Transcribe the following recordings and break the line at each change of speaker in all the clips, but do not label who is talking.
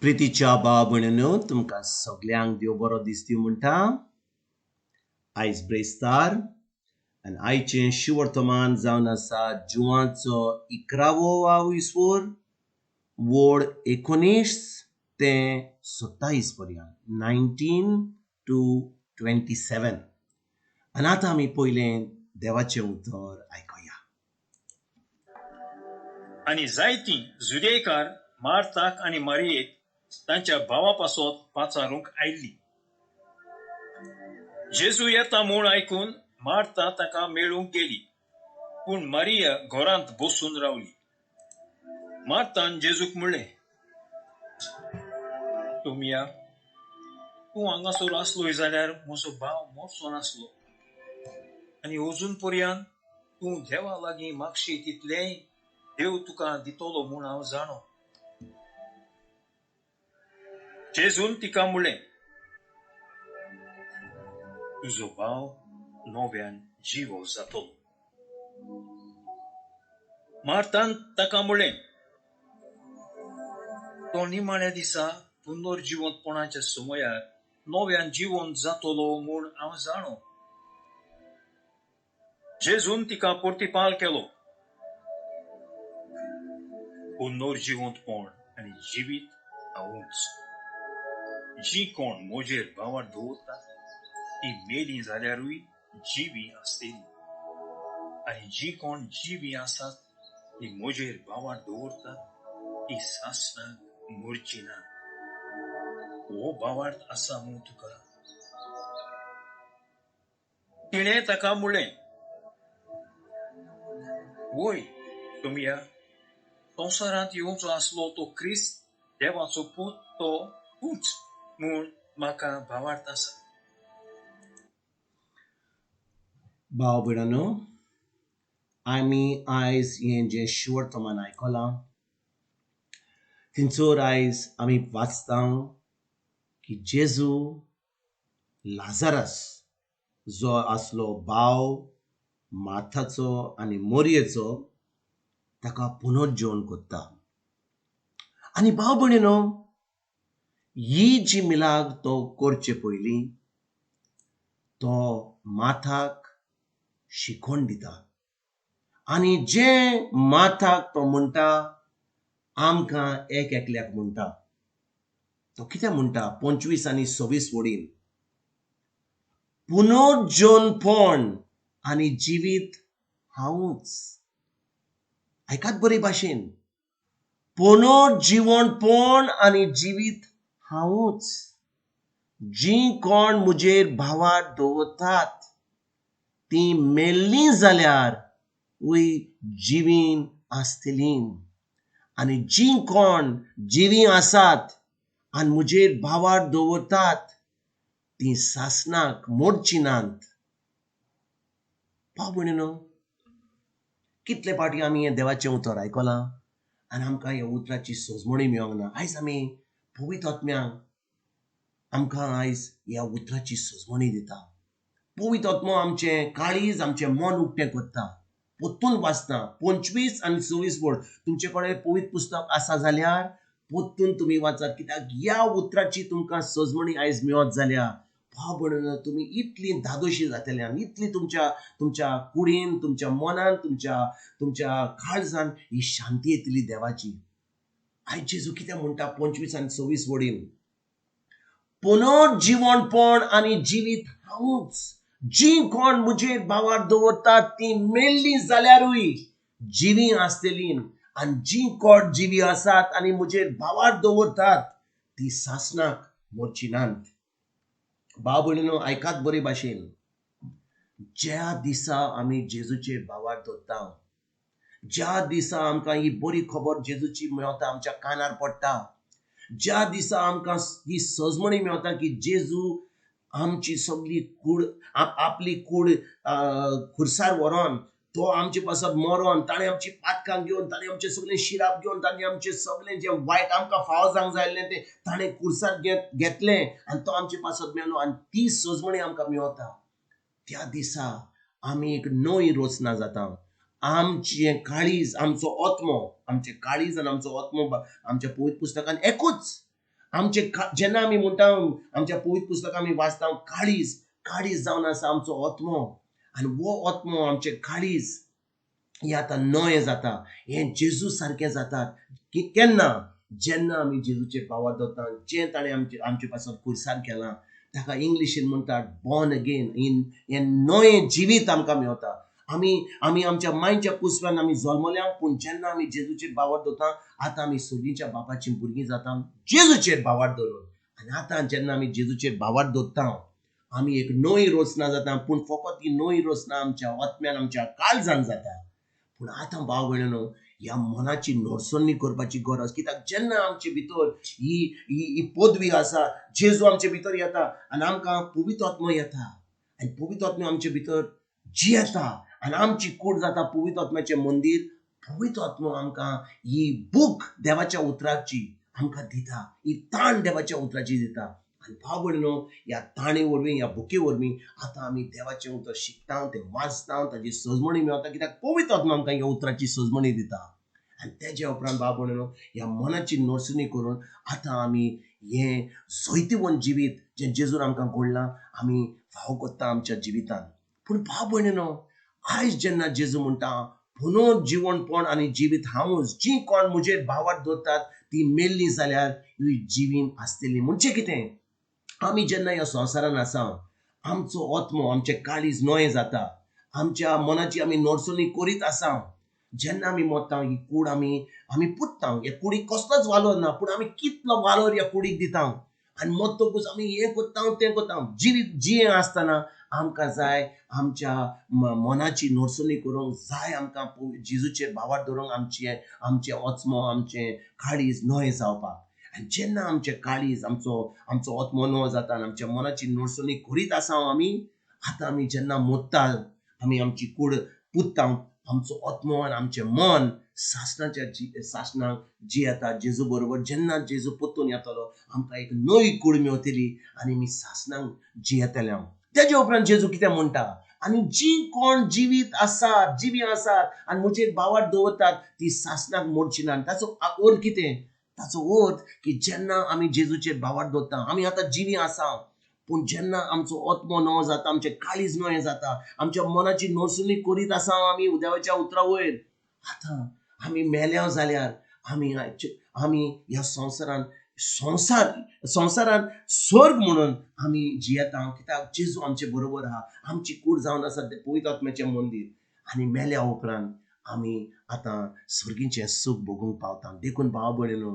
प्रितीच्या भाव भयणींनो, तुमकां सगल्यांक देव बरो दीस दिवं म्हणटा. आयज ब्रेस्तार आनी आयचें शिवर्तमान जावन आसा जुवाचो 11वो विसवोर, वोड 19 ते 27 पर्यंत 19 to 27. आनी आतां आमी पयलें देवाचें उतर आयकुया.
आनी जायतीं जुदेकार मार्ताक आनी मारियेक तांच्या भावा पासत पाचारूंक आयिल्ली. जेजू येता म्हूण आयकून मार्ता ताका मेळूंक गेली, पूण मारिया घरांत बसून रावली. मार्तान जेजूक म्हणलें, तोमिया, तूं हांगासर आसलोय जाल्यार म्हजो भाव मरचो नासलो. आनी अजून पर्यंत तूं देवा लागीं मागशी तितलेंय देव तुका दितलो म्हूण हांव जाणो. जेजून तिका म्हणलें, तुजो भाव नव्यान जिवो जातलो. मार्तान ताका म्हणलें, तो निमाण्या दिसा पुनर्जिवंतपणाच्या समयार नव्यान जिवंत जातलो म्हूण हांव जाणो. जेजून तिका प्रतिपाल केलो, पुनर्जिवंतपण आनी जिवीत हांवूच. जी कोण म्हजेर भावार दवरता ती मेली जाल्यारूय जिवी आसतली, आनी जी कोण जिवी आसात ती म्हजेर भावार दवरता ती सासणाक मरची ना. हो भावार्थ आसा म्हूण तुका. तिणें ताका म्हणलें, वय तोमिया, संवसारांत येवचो आसलो तो क्रिस्त देवाचो पूत तो तूंच म्हूण म्हाका भावार्थ आसा.
भाव भयणांनो, आमी आयज हें जें शिवर्तमान आयकलां, थिंचोर आयज आमी वाचता की जेजू लाजारस जो आसलो भाव मार्थाचो आनी मोरयेचो, ताका पुनर्जीवन कोत्ता. आनी भाव भयणींनो, ही जी मिलाग तो करचे पयलीं तो माथाक शिकोण दिता. आनी जे माथाक तो म्हणटा आमकां एक एकल्याक म्हणटा. तो कितें म्हणटा 25 आनी 26 वडीन, पुनर्जीवनपण आनी जिवीत हांवूच. आयकात बरे भाशेन, पुनर्जीवनपण आनी जिवीत हांवूच. जी कोण म्हजेर भावार दवरतात ती मेल्लीं जाल्यार जिवीन आसतलीं, आनी जी कोण जिवी आसात आनी म्हजेर भावार दवरतात ती सासणाक मोडची नात. भाव भयणींनो, कितले फावटी आमी हें देवाचें उतर आयकलां आनी आमकां ह्या उतराची सोजमणी मेळोंक ना. आयज आमी पवित्र आत्म्याक आमकां आयज ह्या उतराची सोजमणी दिता. पवित्र आत्मो आमचें काळीज, आमचें मन उक्तें करता. पोत्तून वाचता 25 आनी 26 वड. तुमचे कडेन पवित्र पुस्तक आसा जाल्यार पोत्तून तुमी वाचात, कित्याक ह्या उतराची तुमकां सोजमणी आयज मेळत जाल्यार भाव भयणींनो, तुमी इतलीं धादोशी जातले आनी इतली तुमच्या कुडीन, तुमच्या मनान, तुमच्या काळजान ही शांती येतली देवाची. आयज जेजू कितें म्हणटा 25 आनी 26 वडीन, पुनर्जीवनपण आनी जिवीत हांवूच. जी कोण म्हजेर भावार दवरतात ती मेल्लीं जाल्यारूय जिवी आसतलीं, आनी जी कोण जिवी आसात आनी म्हजेर भावार दवरतात ती सासणाक मरची नात. भाव भयणींनो, आयकात बरे भाशेन, ज्या दिसा आमी जेजूचेर भावार दवरता, ज्या दिसा आमकां ही बरी खबर जेजूची मेळटा, आमच्या कानार पडटा, ज्या दिसा आमकां ही सजमणी मेळटा की जेजू आमची सगळी कूड, आपली कूड खुर्सार व्हरोन तो आमचे पासत मरोन, ताणें आमची पातकां घेवन, ताणें आमचें सगळें शिराप घेवन, ताणें आमचें सगळें जें वायट आमकां फावो जावंक जायल्लें तें ताणें खुर्सार घेतलें आनी तो आमचे पासत मेलो, आनी ती सजमणी आमकां मेळटा. त्या दिसा आमी एक नवी रचना जाता. आमचें काळीज, आमचो आत्मो, आमचें काळीज आनी आमचो आत्मो आमच्या पवित्र पुस्तकान एकूच. जेन्ना आमी म्हणटा आमच्या पवित्र पुस्तकां आमी वाचता काळीज जावन आसा आमचो आत्मो आनी वो आत्मो आमचे काळीज हे आतां नये जाता हे जेजू सारखे जातात की केन्ना जेन्ना आमी जेजूचेर पावत दवरता जे ताणें आमचे पासून खुरसार केलां ताका इंग्लिशीन म्हणटात बॉर्न अगेन इन हे नये जिवीत आमकां मेवता आमी आमच्या मायच्या कुसव्यान आमी जल्मल्या पूण जेन्ना आमी जेजूचेर बावर दवरता आतां आमी सोगींच्या बापाची भुरगीं जाता जेजूचेर बावर दवरून आनी आतां जेन्ना आमी जेजूचेर बावर दवरता आमी एक नवी रोसना जाता पूण फकत ही नवी रोसना आमच्या आत्म्यान आमच्या काळजान जाता पूण आतां भाव भयणीनो ह्या मनाची नोरसोनी करपाची गरज कित्याक जेन्ना आमचे भितर ही पदवी आसा जेजू आमचे भितर येता आनी आमकां पवित्र आत्मो येता आनी पवित्र आत्मो आमचे भितर जियेता आनी आमची कूड जाता पवित्र आत्म्याचें मंदीर पवित्र आत्मो आमकां ही बूक देवाच्या उतराची आमकां दिता ही ताण देवाच्या उतराची दिता आनी भाव भयणीनो ह्या ताणे वरवीं ह्या बुके वरवीं आतां आमी देवाचें उतर शिकता तें वाचता ताजी सजमणी मेळटा कित्याक पवित्र आत्मा आमकां ह्या उतराची सजमणी दिता आनी तेज्या उपरांत भाव भयणीनो ह्या मनाची नोरसणी करून आतां आमी हें जैतिवंत जिवीत जें जेजून आमकां घडलां आमी फाव कोत्ता आमच्या जिवितांत पूण भाव भयणीनो आयज जेन्ना जेजू म्हणटा पुनः जिवणपण आनी जिवीत हांवूच जी कोण म्हजेर बावर दवरतात ती मेल्लीं जाल्यार ही जिवीन आसतली म्हणजे कितें आमी जेन्ना ह्या संवसारान आसा आमचो आत्मो आमचें काळीज नोये जाता आमच्या मनाची आमी नोरसोनी करीत आसा जेन्ना आमी मरता ही कूड आमी पुत्ता हे कुडीक कसलोच वालोर ना पूण आमी कितलो वालोर ह्या कुडीक दिता आनी मरतकूच आमी हें कोत्ता तें कोत्ता जिवीत जिये आसतना आमकां जाय आमच्या मनाची नोरसोनी करूंक जाय आमकां जेजूचेर बावर दवरूंक आमचे आत्मो आमचें काळीज नोये जावपाक आनी जेन्ना आमचें काळीज आमचो आत्मो नवो जाता आनी आमच्या मनाची नोरसोनी करीत आसा आमी आतां आमी जेन्ना मरता आमी आमची कूड पुत्ता आमचो आत्मो आनी आमचें मन सासणाक जियेता जेजू बरोबर जेन्ना जेजू परतून येतलो आमकां एक नवी कूड मेवतली आनी आमी सासणाक जियेतले तेजे उपरांत जेजू कितें म्हणटा आनी जी कोण जिवीत आसात आनी म्हजेर बावर दवरतात ती सासणाक मोडची ना ताचो अर्थ कितें ताचो अर्थ की जेन्ना आमी जेजूचेर बावर दवरता आमी आतां जिवी आसा पूण जेन्ना आमचो आत्मो नवो जाता आमचें काळीज नवें जाता आमच्या मनाची नोरसोनी करीत आसा आमी देवाच्या उतरा वयर आतां आमी मेल्या जाल्यार आमी ह्या संवसारान स्वर्ग म्हणून आमी जियेता कित्याक जेजू आमचे बरोबर आहा आमची कूड जावन आसा पवित्र आत्म्याचें मंदीर आनी मेल्या उपरांत आमी आतां स्वर्गीचें सूख भोगूंक पावता देखून भाव भयणीनो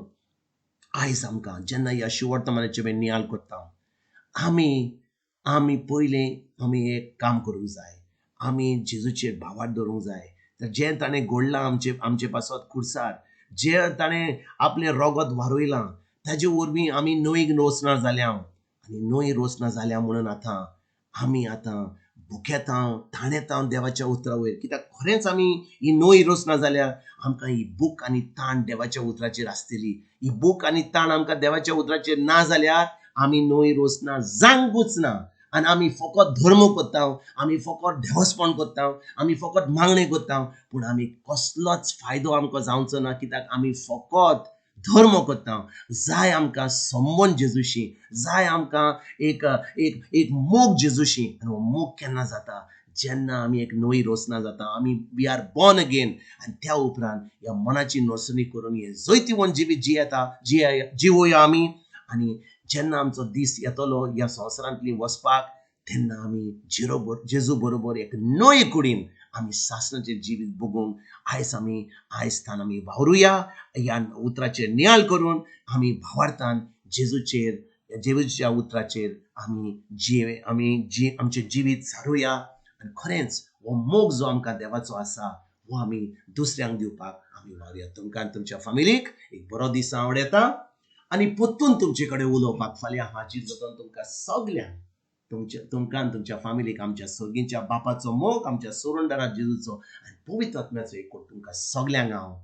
आयज आमकां जेन्ना ह्या शिवर्तमानाचे नियाळ करता आमी पयलें आमी एक काम करूंक जाय आमी जेजूचेर बावर दवरूंक जाय तर जें ताणें घडलां आमचे पासत खुरसार जें ताणें आपलें रगत वारोयलां ताजे वरवीं आमी नवी रोसना जाल्या आनी नवी रोसना जाल्या म्हणून आमी आतां भुकेता ताणेता देवाच्या उतरा वयर कित्याक खरेंच आमी ही नवी रोसना जाल्यार आमकां ही भूक आनी ताण देवाच्या उतराचेर आसतली ही भूक आनी ताण आमकां देवाच्या उतराचेर ना जाल्यार आमी नवी रोसना जांकूच ना आनी आमी फकत धर्म कोत्ता आमी फकत देवस्पण कोत्ता आमी फकत मागणे कोत्ता पूण आमी कसलोच फायदो आमकां जावचो ना कित्याक आमी फकत धर्म कोत्ता जाय आमकां संबंद जेजूशी जाय आमकां एक मोग जेजूशी आनी हो मोग केन्ना जाता जेन्ना आमी एक नवी रोसना जाता आमी वी आर बॉर्न अगेन आनी त्या उपरांत ह्या मनाची नोरसणी करून हे जैतिवंत जिवीत जिवोया आमी आनी जेन्ना आमचो दीस येतलो ह्या संवसारांतली वचपाक तेन्ना आमी जेजू बरोबर एक नवे कुडीन आमी सासणाचें जिवीत भोगूंक आयज आमी वावरुया ह्या उतराचेर नियाळ करून आमी भावार्थान जेजूच्या उतराचेर आमी आमचें जिवीत सारुया आनी खरेंच हो मोग जो आमकां देवाचो आसा हो आमी दुसऱ्यांक दिवपाक आमी वावरुया तुमकां तुमच्या फॅमिलीक एक बरो दीस आवड येता आनी परतून तुमचे कडेन उलोवपाक फाल्यां हाजीर जावन तुमकां सगल्यांक तुमकां तुमच्या फॅमिलीक आमच्या सर्गीच्या बापाचो मोग आमच्या सोरंडरा जेजूचो आनी पवित्र आत्म्याचो एक तुमकां सगल्यांक हांव